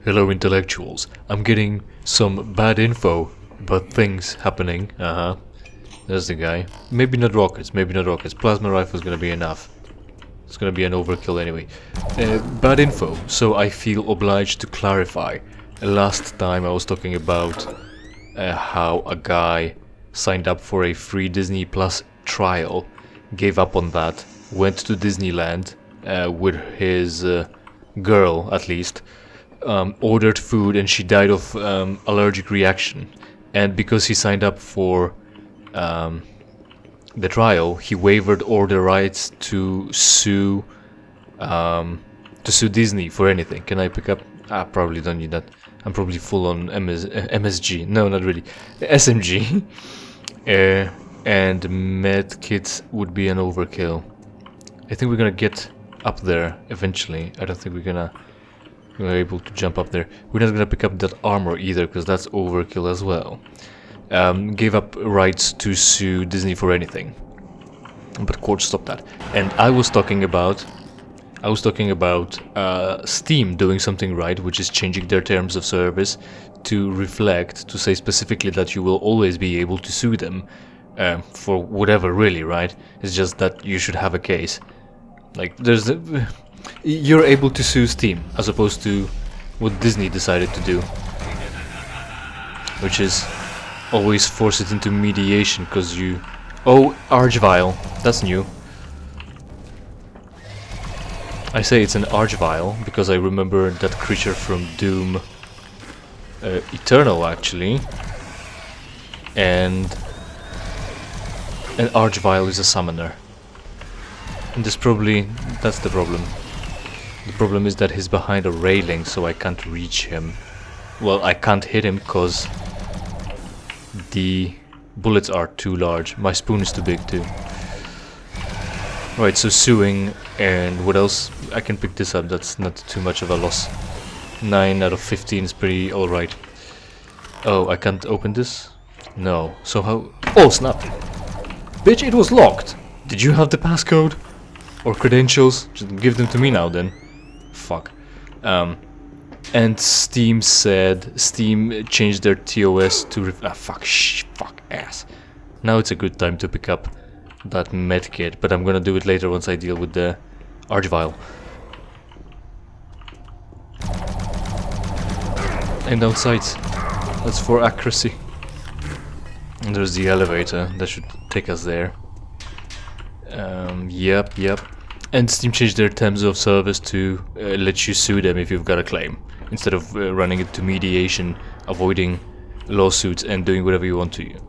Hello intellectuals. I'm getting some bad info about things happening. There's the guy. Maybe not rockets, maybe not rockets. Plasma rifle's gonna be enough. It's gonna be an overkill anyway. Bad info, so I feel obliged to clarify. Last time I was talking about how a guy signed up for a free Disney Plus trial, gave up on that, went to Disneyland with his girl at least, ordered food and she died of allergic reaction. And because he signed up for the trial, he waived all the rights to sue Disney for anything. Can I pick up? Probably don't need that. I'm probably full on MSG. No, not really. SMG. And med kits would be an overkill. I think we're gonna get up there eventually. I don't think we're able to jump up there. We're not gonna pick up that armor either, because that's overkill as well. Gave up rights to sue Disney for anything, but court stopped that. And I was talking about Steam doing something right, which is changing their terms of service to reflect, to say specifically that you will always be able to sue them for whatever, really, right? It's just that you should have a case. Like, you're able to sue Steam, as opposed to what Disney decided to do, which is always force it into mediation, because you... Oh, archvile, that's new. I say it's an archvile because I remember that creature from Doom Eternal, actually. And an archvile is a summoner. And that's the problem. The problem is that he's behind a railing, so I can't reach him. Well, I can't hit him because the bullets are too large. My spoon is too big too. Right, so suing, and what else? I can pick this up, that's not too much of a loss. 9 out of 15 is pretty alright. Oh, I can't open this? No. So how... Oh, snap! Bitch, it was locked! Did you have the passcode? Or credentials? Just give them to me now then. Fuck. And Steam changed their TOS to... fuck ass. Now it's a good time to pick up that medkit, but I'm gonna do it later once I deal with the archvile. And outside, that's for accuracy. And there's the elevator, that should take us there. Yep. And Steam changed their terms of service to let you sue them if you've got a claim, instead of running it to mediation, avoiding lawsuits and doing whatever you want to you.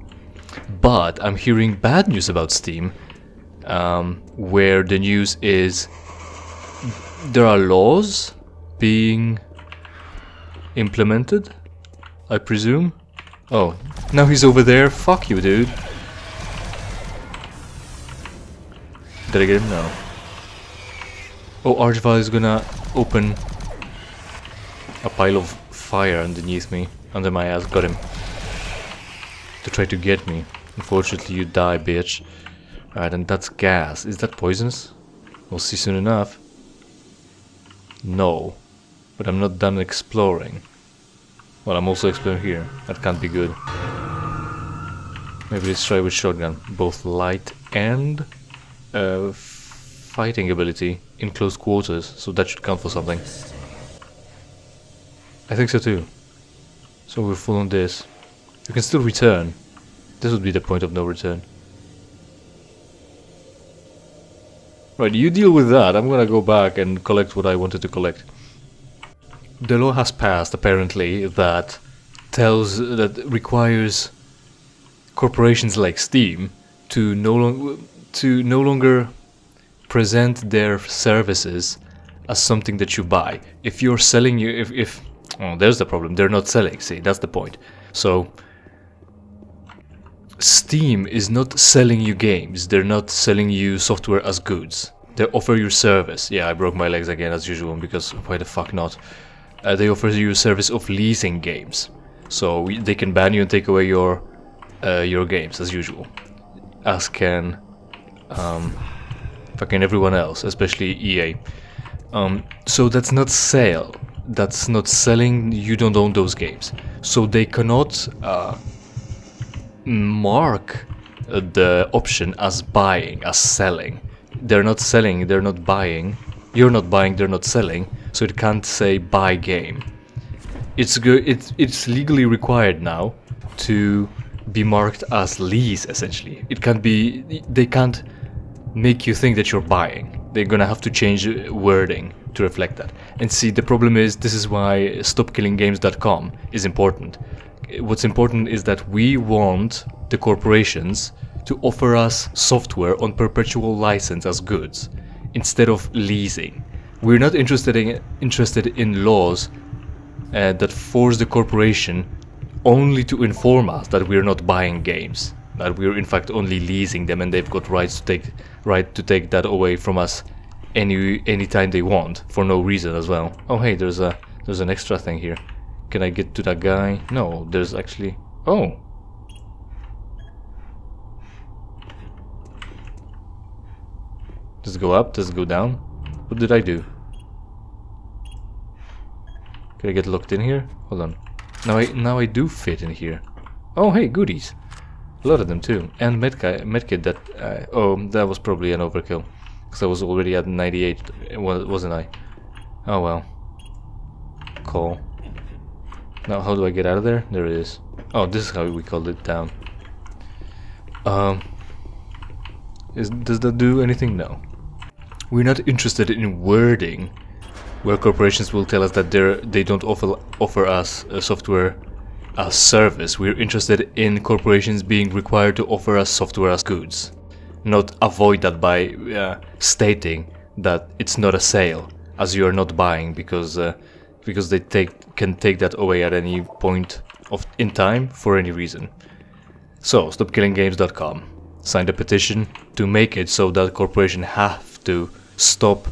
But I'm hearing bad news about Steam, where the news is there are laws being implemented, I presume. Oh, now he's over there. Fuck you, dude. Did I get him? No. Oh, archvile is gonna open a pile of fire underneath me, under my ass. Got him. To try to get me. Unfortunately, you die, bitch. Alright, and that's gas. Is that poisonous? We'll see soon enough. No. But I'm not done exploring. Well, I'm also exploring here. That can't be good. Maybe let's try with shotgun. Both light and fighting ability in close quarters. So that should count for something. I think so too. So we're full on this. You can still return. This would be the point of no return. Right, you deal with that. I'm gonna go back and collect what I wanted to collect. The law has passed, apparently, that requires corporations like Steam to no longer present their services as something that you buy. If you're selling, oh, there's the problem. They're not selling. See, that's the point. So Steam is not selling you games. They're not selling you software as goods. They offer you service. Yeah, I broke my legs again as usual, because why the fuck not? They offer you a service of leasing games. So they can ban you and take away your games as usual. As can fucking everyone else, especially EA. So that's not sale. that's not selling, you don't own those games. So they cannot mark the option as buying, as selling. They're not selling, they're not buying. You're not buying, they're not selling. So it can't say buy game. It's legally required now to be marked as lease, essentially. It can't be, they can't make you think that you're buying. They're gonna have to change wording to reflect that. And see, the problem is, this is why stopkillinggames.com is important. What's important is that we want the corporations to offer us software on perpetual license as goods instead of leasing. We're not interested in laws that force the corporation only to inform us that we're not buying games, that we're in fact only leasing them, and they've got right to take that away from us any time they want for no reason as well. Oh hey, there's an extra thing here. Can I get to that guy? No, there's actually... Oh! Does it go up? Does it go down? What did I do? Can I get locked in here? Hold on. Now I do fit in here. Oh hey, goodies. A lot of them too. And medkit that... oh, that was probably an overkill. Because I was already at 98, wasn't I? Oh well. Cool. Now how do I get out of there? There it is. Oh, this is how we called it down. Does that do anything? No. We're not interested in wording where corporations will tell us that they don't offer us a software as service. We're interested in corporations being required to offer us software as goods, not avoid that by stating that it's not a sale, as you are not buying, because they can take that away at any point in time for any reason. So stopkillinggames.com signed a petition to make it so that corporations have to stop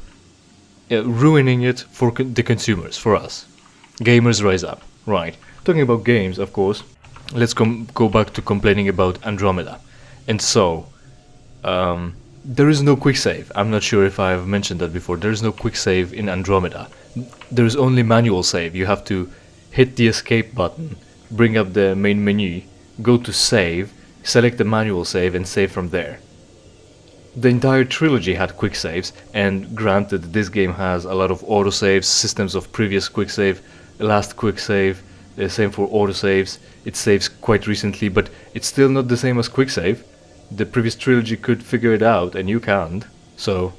ruining it for the consumers, for us. Gamers rise up. Right. Talking about games, of course, let's go back to complaining about Andromeda. And so, there is no quick save. I'm not sure if I've mentioned that before. There is no quick save in Andromeda. There is only manual save. You have to hit the escape button, bring up the main menu, go to save, select the manual save, and save from there. The entire trilogy had quick saves, and granted, this game has a lot of autosaves, systems of previous quick save, last quick save, the same for autosaves. It saves quite recently, but it's still not the same as quick save. The previous trilogy could figure it out, and you can't. So,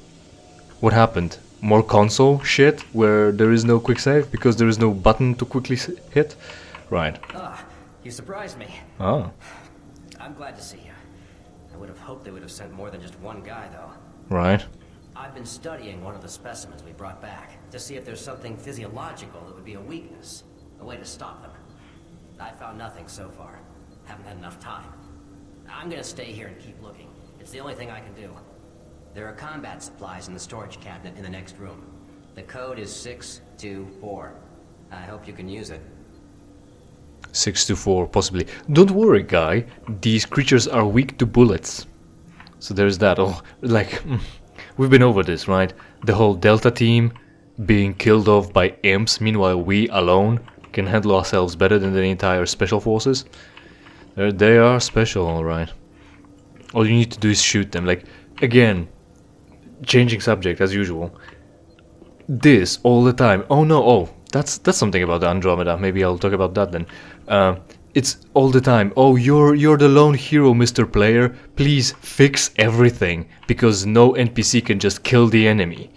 what happened? More console shit where there is no quick save because there is no button to quickly hit? Right. You surprised me. Oh. I'm glad to see you. I would have hoped they would have sent more than just one guy, though. Right. I've been studying one of the specimens we brought back to see if there's something physiological that would be a weakness, a way to stop them. I found nothing so far. Haven't had enough time. I'm gonna stay here and keep looking. It's the only thing I can do. There are combat supplies in the storage cabinet in the next room. The code is 624. I hope you can use it. 624, possibly. Don't worry, guy. These creatures are weak to bullets. So there's that. Oh, like, we've been over this, right? The whole Delta team being killed off by imps, meanwhile we alone can handle ourselves better than the entire special forces. They are special, alright. All you need to do is shoot them. Like, again, changing subject as usual. This all the time. Oh no, oh, that's something about Andromeda. Maybe I'll talk about that then. It's all the time. Oh, you're the lone hero, Mr. Player. Please fix everything because no NPC can just kill the enemy.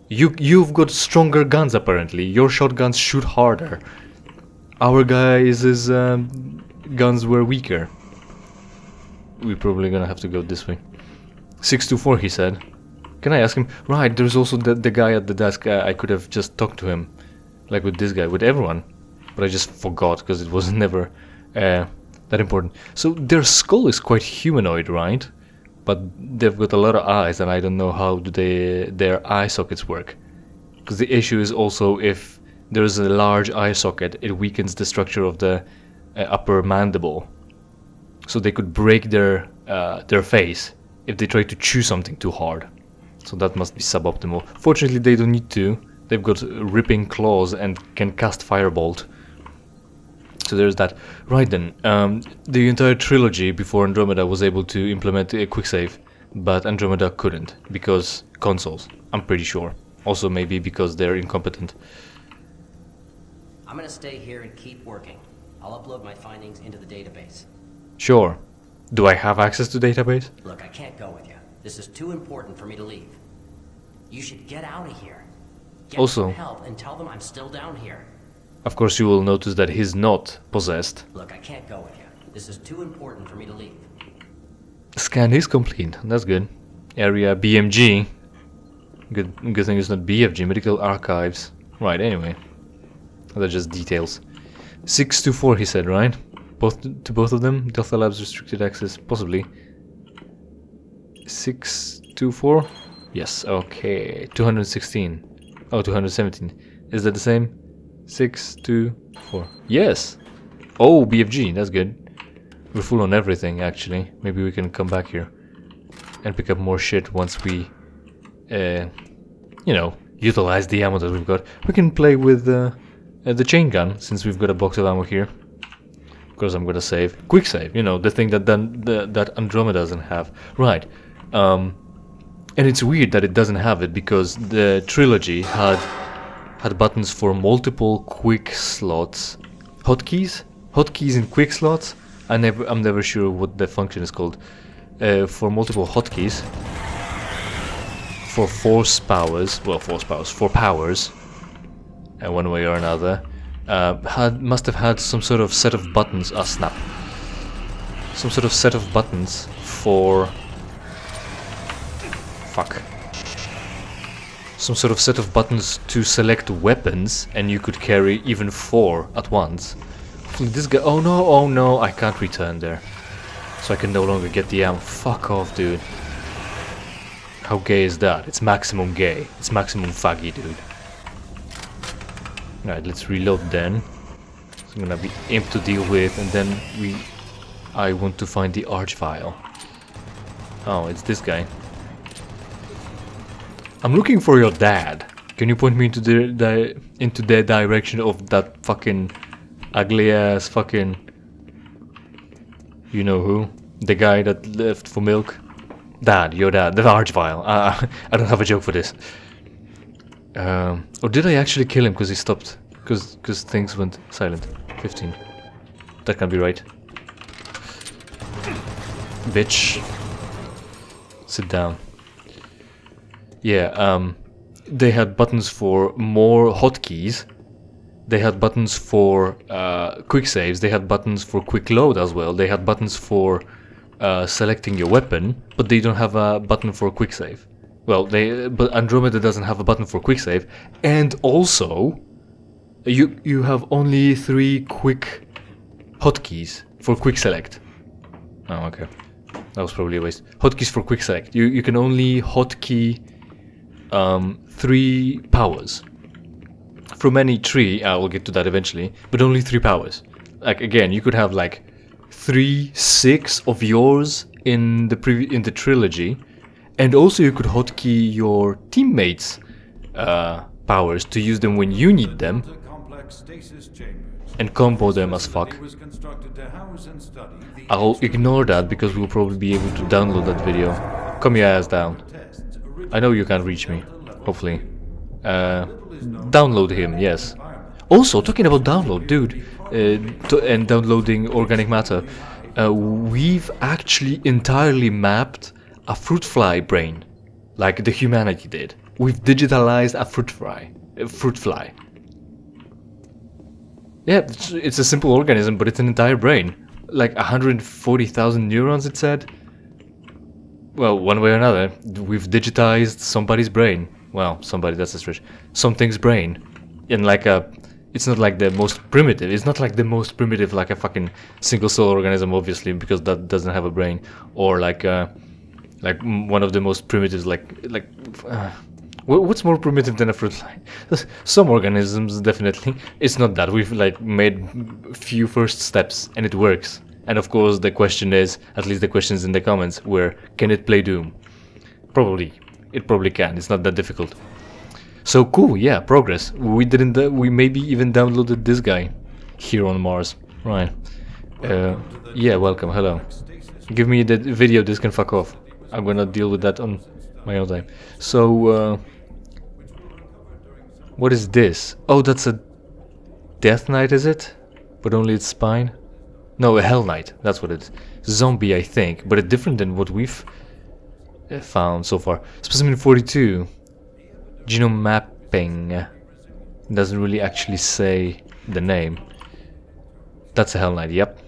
You've got stronger guns apparently. Your shotguns shoot harder. Our guys' guns were weaker. We're probably gonna have to go this way. 624, he said. Can I ask him? Right, there's also the guy at the desk. I could have just talked to him. Like with this guy, with everyone. But I just forgot because it was never that important. So their skull is quite humanoid, right? But they've got a lot of eyes and I don't know how their eye sockets work. Because the issue is also if there's a large eye socket, it weakens the structure of the upper mandible. So they could break their face if they try to chew something too hard. So that must be suboptimal. Fortunately, they don't need to, They've got ripping claws and can cast firebolt. So there's that. Right then, the entire trilogy before Andromeda was able to implement a quick save, but Andromeda couldn't because consoles, I'm pretty sure. Also maybe because they're incompetent. I'm gonna stay here and keep working. I'll upload my findings into the database. Sure. Do I have access to database? Look, I can't go with you. This is too important for me to leave. You should get out of here. Get Also, some help and tell them I'm still down here. of course you will notice that he's not possessed. Look, I can't go with you. This is too important for me to leave. Scan is complete. That's good. Area BMG. Good thing it's not BFG. Medical archives. Right. Anyway, that's just details. 624. He said, right? Both of them. Delta Labs restricted access. Possibly. 624. Yes. Okay. 216. Oh, 217. Is that the same? 624. Yes. Oh, BFG. That's good. We're full on everything, actually. Maybe we can come back here and pick up more shit once we, you know, utilize the ammo that we've got. We can play with the chain gun, since we've got a box of ammo here. Of course, I'm gonna save. Quick save, you know, the thing that that Andromeda doesn't have. Right. And it's weird that it doesn't have it, because the trilogy had buttons for multiple quick slots. Hotkeys? Hotkeys in quick slots? I'm never sure what the function is called. For multiple hotkeys, for force powers, well, four powers, one way or another, must have had some sort of set of buttons. Ah, snap! Some sort of set of buttons for. Fuck. Some sort of set of buttons to select weapons, and you could carry even 4 at once. This guy. Oh no, I can't return there. So I can no longer get the ammo. Fuck off, dude. How gay is that? It's maximum gay. It's maximum faggy, dude. Alright, let's reload then. It's gonna be imp to deal with, and then I want to find the archvile. Oh, it's this guy. I'm looking for your dad. Can you point me into the direction of that fucking ugly ass fucking, you know who? The guy that left for milk? Dad, your dad, the archvile. I don't have a joke for this. Or did I actually kill him because he stopped? Because things went silent. 15. That can't be right. Bitch. Sit down. Yeah, they had buttons for more hotkeys. They had buttons for quick saves. They had buttons for quick load as well. They had buttons for selecting your weapon, but they don't have a button for quick save. Well, but Andromeda doesn't have a button for quick save, and also you have only 3 quick hotkeys for quick select. Oh, okay, that was probably a waste. Hotkeys for quick select. You can only hotkey 3 powers. From any tree, I will get to that eventually, but only 3 powers. Like, again, you could have like 6 of yours in the trilogy, and also you could hotkey your teammates' powers to use them when you need them, and combo them as fuck. I'll ignore that because we'll probably be able to download that video. Calm your ass down. I know you can't reach me, hopefully. Download him, yes. Also, talking about download, dude, and downloading organic matter, we've actually entirely mapped a fruit fly brain, like the humanity did. We've digitalized a fruit fly. Yeah, it's a simple organism, but it's an entire brain. Like 140,000 neurons, it said. Well, one way or another, we've digitized somebody's brain. Well, somebody, that's a stretch. Something's brain. In like it's not like the most primitive. It's not like the most primitive, like a fucking single cell organism, obviously, because that doesn't have a brain. Or like one of the most primitives, what's more primitive than a fruit fly? Some organisms, definitely. It's not that. We've like made few first steps, and it works. And of course, the question is, at least the questions in the comments were, can it play Doom? Probably. It probably can. It's not that difficult. So cool, yeah, progress. We didn't. We maybe even downloaded this guy here on Mars. Right. Yeah, welcome. Hello. Give me the video disk and fuck off. I'm gonna deal with that on my own time. So, what is this? Oh, that's a Death Knight, is it? But only its spine? No, a Hell Knight. That's what it is. Zombie, I think, but it's different than what we've found so far. Specimen 42. Genome mapping. Doesn't really actually say the name. That's a Hell Knight, yep.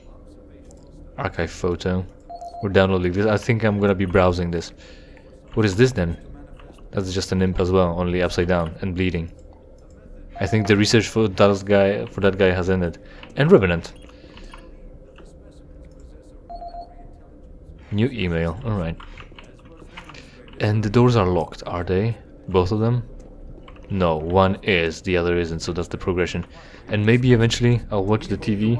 Archive photo. We're downloading this. I think I'm gonna be browsing this. What is this then? That's just an imp as well, only upside down and bleeding. I think the research for that guy has ended. And Revenant. New email, alright. And the doors are locked, are they? Both of them? No, one is, the other isn't, so that's the progression. And maybe eventually I'll watch the TV.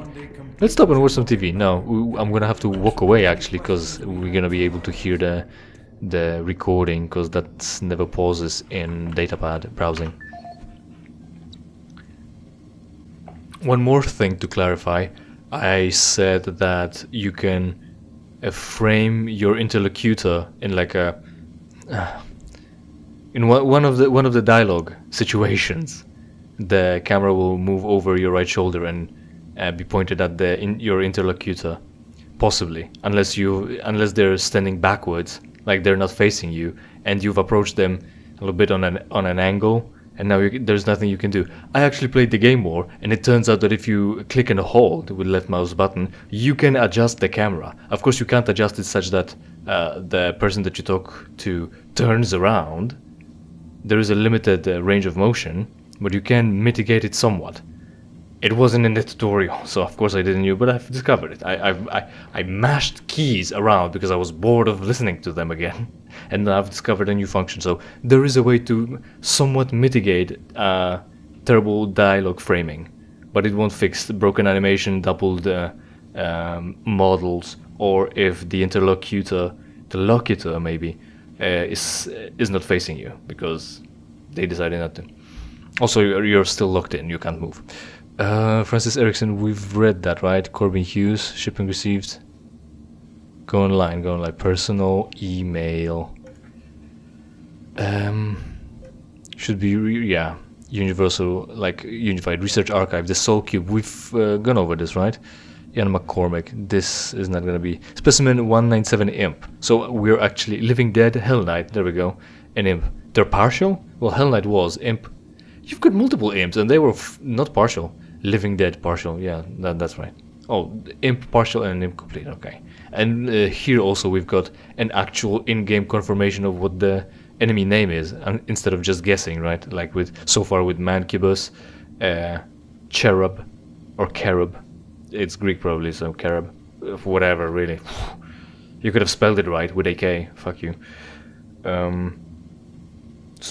Let's stop and watch some TV. No, I'm gonna have to walk away actually, because we're gonna be able to hear the recording, because that never pauses in datapad browsing. One more thing to clarify. I said that you can frame your interlocutor in like a in one of the dialogue situations. The camera will move over your right shoulder and be pointed at your interlocutor, possibly, unless they're standing backwards, like they're not facing you, and you've approached them a little bit on an angle, and now there's nothing you can do. I actually played the game more, and it turns out that if you click and hold with left mouse button, you can adjust the camera. Of course, you can't adjust it such that the person that you talk to turns around. There is a limited range of motion, but you can mitigate it somewhat. It wasn't in the tutorial, so of course I didn't know, but I've discovered it. I mashed keys around because I was bored of listening to them again, and I've discovered a new function. So there is a way to somewhat mitigate terrible dialogue framing, but it won't fix the broken animation, doubled models, or if the interlocutor maybe is not facing you because they decided not to. Also, you're still locked in, you can't move. Francis Erickson, we've read that, right? Corbin Hughes, shipping received. Go online, personal email. Should be, yeah, universal, like unified research archive, the Soul Cube. We've gone over this, right? Ian McCormick, this is not going to be. Specimen 197 imp. So we're actually Living Dead, Hell Knight, there we go, and imp. They're partial? Well, Hell Knight was, imp. You've got multiple imps, and they were not partial. Living Dead partial, yeah, that's right. Oh, imp partial and imp complete, okay. And here also we've got an actual in-game confirmation of what the enemy name is, instead of just guessing, right? Like so far with Mancubus, Cherub, or Cherub. It's Greek probably, so Cherub. Whatever, really. You could have spelled it right with AK, fuck you.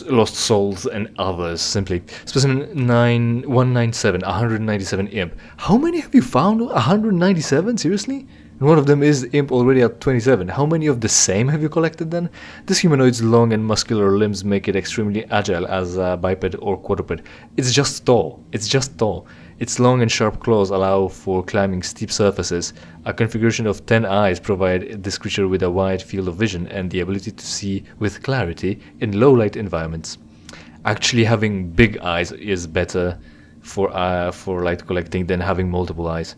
Lost Souls and others, simply. Specimen 197, 197 imp. How many have you found? 197? Seriously? And one of them is imp already at 27. How many of the same have you collected then? This humanoid's long and muscular limbs make it extremely agile as a biped or quadruped. It's just tall. Its long and sharp claws allow for climbing steep surfaces. A configuration of 10 eyes provide this creature with a wide field of vision and the ability to see with clarity in low-light environments. Actually, having big eyes is better for light collecting than having multiple eyes.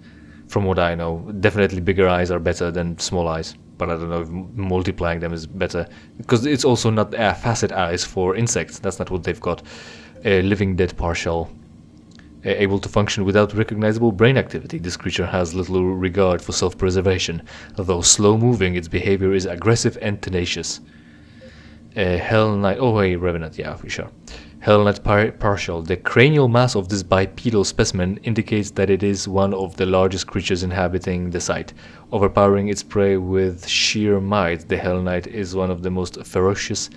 From what I know, definitely bigger eyes are better than small eyes. But I don't know if multiplying them is better, because it's also not facet eyes for insects. That's not what they've got. Living Dead partial. Able to function without recognizable brain activity, this creature has little regard for self-preservation. Although slow-moving, its behavior is aggressive and tenacious. Hell Knight... Oh, wait, Revenant, yeah, for sure. Hell Knight partial. The cranial mass of this bipedal specimen indicates that it is one of the largest creatures inhabiting the site. Overpowering its prey with sheer might, the Hell Knight is one of the most ferocious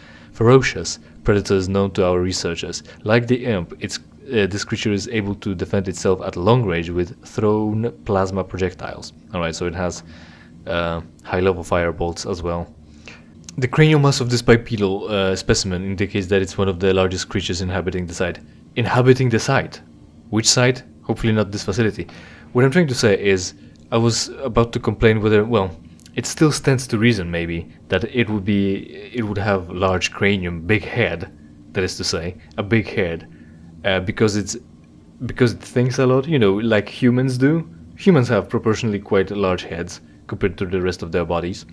predators known to our researchers. Like the imp, this creature is able to defend itself at long range with thrown plasma projectiles. Alright, so it has high-level firebolts as well. The cranial mass of this bipedal specimen indicates that it's one of the largest creatures inhabiting the site. Inhabiting the site? Which site? Hopefully not this facility. What I'm trying to say is, I was about to complain whether, well, it still stands to reason maybe that it would have large cranium, big head, that is to say, a big head, because it thinks a lot, you know, like humans do. Humans have proportionally quite large heads compared to the rest of their bodies.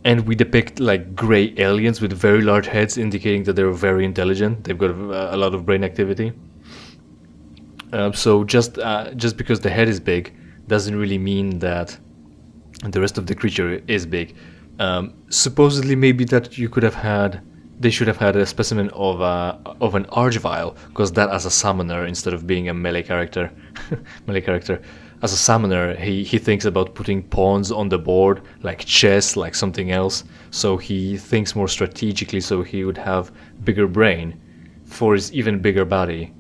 And we depict like grey aliens with very large heads, indicating that they're very intelligent. They've got a lot of brain activity. So just because the head is big doesn't really mean that the rest of the creature is big. Supposedly, maybe that they should have had a specimen of an archvile, because that as a summoner instead of being a melee character, as a summoner, he thinks about putting pawns on the board, like chess, like something else. So he thinks more strategically, so he would have bigger brain for his even bigger body.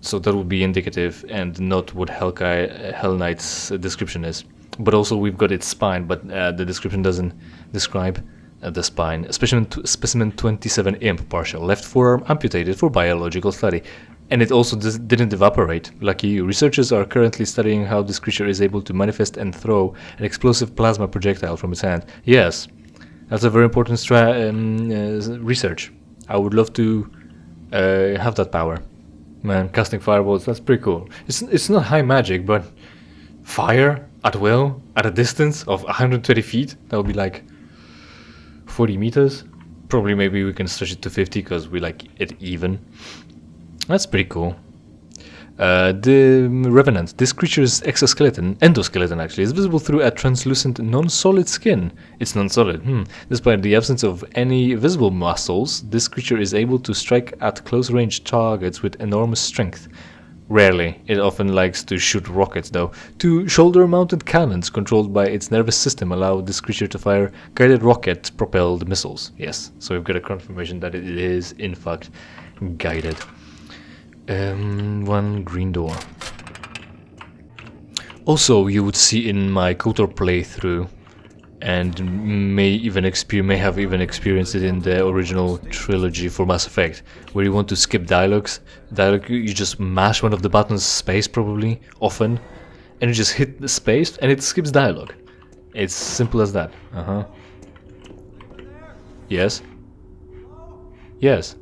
So that would be indicative and not what Hell Knight's description is. But also we've got its spine, but the description doesn't describe the spine. Specimen 27 imp, partial left forearm amputated for biological study. And it also didn't evaporate. Lucky you. Researchers are currently studying how this creature is able to manifest and throw an explosive plasma projectile from its hand. Yes, that's a very important research. I would love to have that power. Man, casting fireballs, that's pretty cool. It's not high magic, but fire at will, at a distance of 120 feet, that would be like 40 meters. Probably maybe we can stretch it to 50 because we like it even. That's pretty cool. The Revenant. This creature's endoskeleton actually, is visible through a translucent non-solid skin. It's non-solid. Despite the absence of any visible muscles, this creature is able to strike at close-range targets with enormous strength. Rarely. It often likes to shoot rockets, though. Two shoulder-mounted cannons controlled by its nervous system allow this creature to fire guided rocket-propelled missiles. Yes, so we've got a confirmation that it is, in fact, guided. One green door. Also, you would see in my KOTOR playthrough, and may have even experienced it in the original trilogy for Mass Effect, where you want to skip dialogue, you just mash one of the buttons, space probably, often, and you just hit the space and it skips dialogue. It's simple as that. Yes? Yes.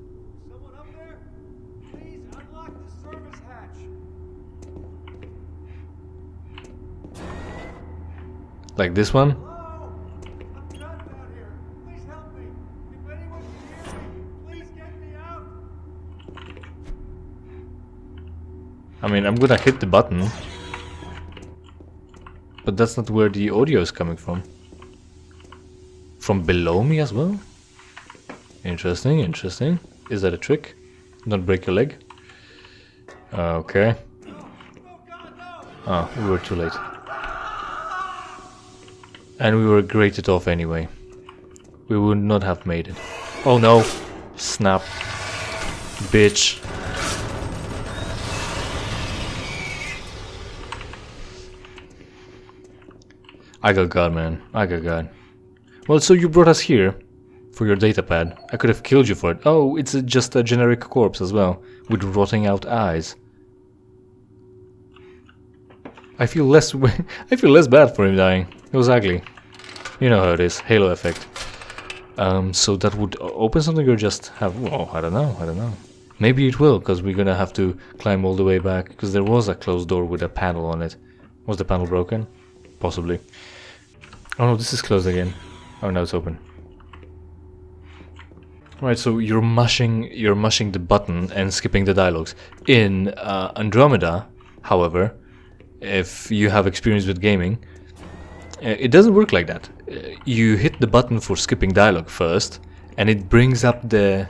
Like this one? I mean, I'm gonna hit the button, but that's not where the audio is coming from. From below me as well? Interesting, interesting. Is that a trick? Not break your leg? Okay. Oh, we were too late. And we were grated off anyway. We would not have made it. Oh no! Snap. Bitch. I got God, man. I got God. Well, so you brought us here for your datapad. I could have killed you for it. Oh, it's just a generic corpse as well, with rotting out eyes. I feel less bad for him dying. It was ugly. You know how it is. Halo effect. So that would open something or just have... Oh, I don't know. Maybe it will, because we're gonna have to climb all the way back, because there was a closed door with a panel on it. Was the panel broken? Possibly. Oh no, this is closed again. Oh, now it's open. Right, so you're mashing the button and skipping the dialogues. In Andromeda, however, if you have experience with gaming, it doesn't work like that. You hit the button for skipping dialogue first, and it brings up the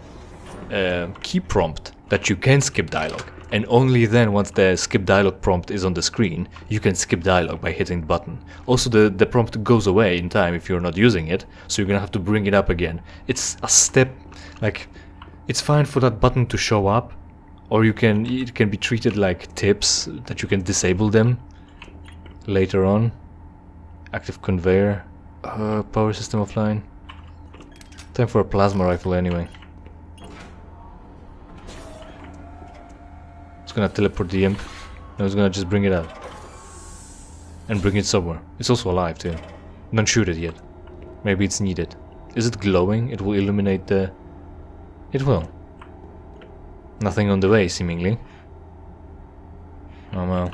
key prompt that you can skip dialogue. And only then, once the skip dialogue prompt is on the screen, you can skip dialogue by hitting the button. Also, the prompt goes away in time if you're not using it, so you're gonna have to bring it up again. It's a step, like, it's fine for that button to show up, or it can be treated like tips that you can disable them later on. Active conveyor. Power system offline. Time for a plasma rifle anyway. It's gonna teleport the imp. No, it's gonna just bring it out. And bring it somewhere. It's also alive too. Don't shoot it yet. Maybe it's needed. Is it glowing? It will illuminate the... It will. Nothing on the way, seemingly. Oh well.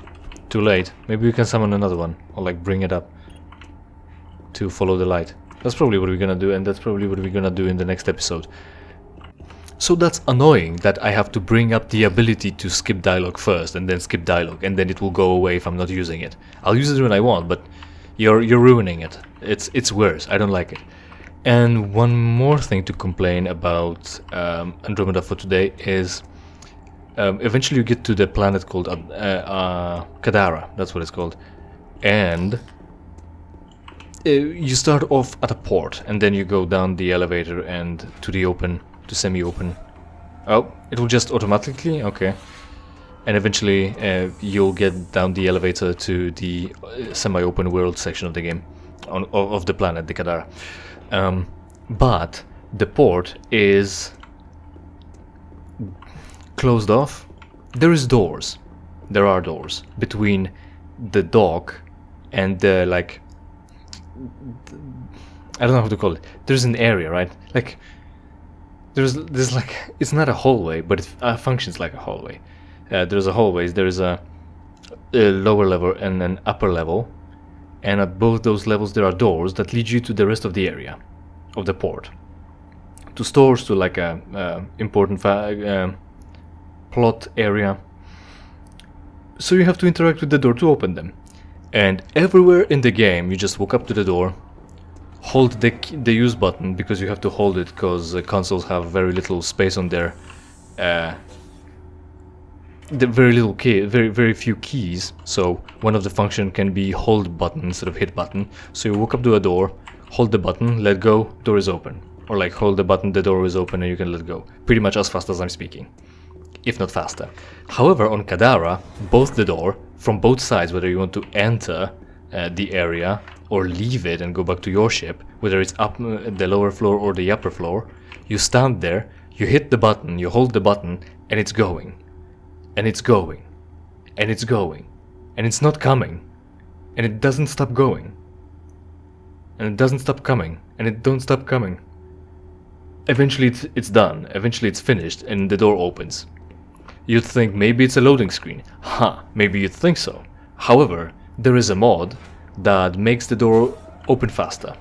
Too late. Maybe we can summon another one. Or like bring it up. To follow the light. That's probably what we're gonna do, and that's probably what we're gonna do in the next episode. So that's annoying that I have to bring up the ability to skip dialogue first, and then skip dialogue, and then it will go away if I'm not using it. I'll use it when I want, but you're ruining it. It's worse. I don't like it. And one more thing to complain about Andromeda for today is eventually you get to the planet called Kadara. That's what it's called, and you start off at a port, and then you go down the elevator and to the open, to semi-open. Oh, it will just automatically? Okay. And eventually you'll get down the elevator to the semi-open world section of the game, of the planet, the Kadara. But the port is closed off. There is doors. There are doors between the dock and the, like, I don't know how to call it. There's an area, right? Like, there's like, it's not a hallway, but it functions like a hallway. There's a hallways. There is a lower level and an upper level, and at both those levels there are doors that lead you to the rest of the area of the port, to stores, to like a important plot area. So you have to interact with the door to open them. And everywhere in the game, you just walk up to the door, hold the use button, because you have to hold it because consoles have very little space on their very few keys. So one of the function can be hold button instead of hit button. So you walk up to a door, hold the button, let go, door is open. Or like hold the button, the door is open, and you can let go. Pretty much as fast as I'm speaking, if not faster. However, on Kadara, both the door, from both sides, whether you want to enter the area or leave it and go back to your ship, whether it's up the lower floor or the upper floor, you stand there, you hit the button, you hold the button, and it's going. And it's going. And it's going. And it's not coming. And it doesn't stop going. And it doesn't stop coming. And it don't stop coming. Eventually it's done. Eventually it's finished and the door opens. You'd think maybe it's a loading screen. Maybe you'd think so. However, there is a mod that makes the door open faster.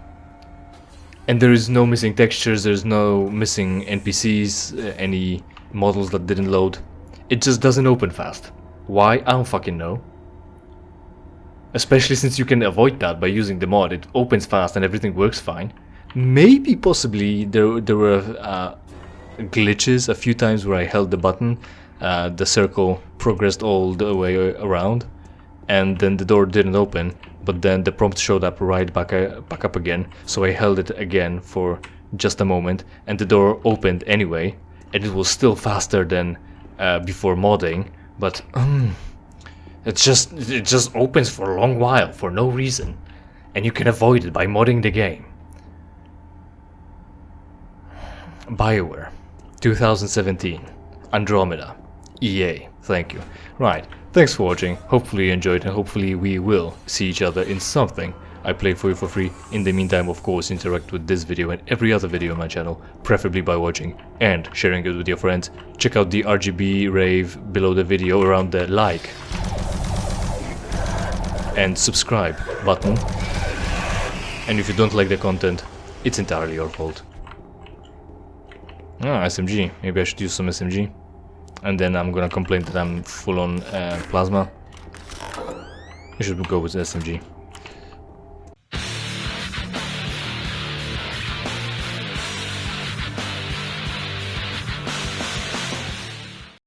And there is no missing textures, there's no missing NPCs, any models that didn't load. It just doesn't open fast. Why? I don't fucking know. Especially since you can avoid that by using the mod. It opens fast and everything works fine. Maybe possibly there were glitches a few times where I held the button. The circle progressed all the way around, and then the door didn't open, but then the prompt showed up right back up again, so I held it again for just a moment, and the door opened anyway, and it was still faster than before modding, but it just opens for a long while for no reason, and you can avoid it by modding the game. BioWare, 2017, Andromeda. EA, thank you. Right, thanks for watching, hopefully you enjoyed, and hopefully we will see each other in something I play for you for free. In the meantime, of course, interact with this video and every other video on my channel, preferably by watching and sharing it with your friends. Check out the RGB rave below the video around the like and subscribe button. And if you don't like the content, it's entirely your fault. SMG, maybe I should use some SMG. And then I'm gonna complain that I'm full on plasma. I should go with SMG.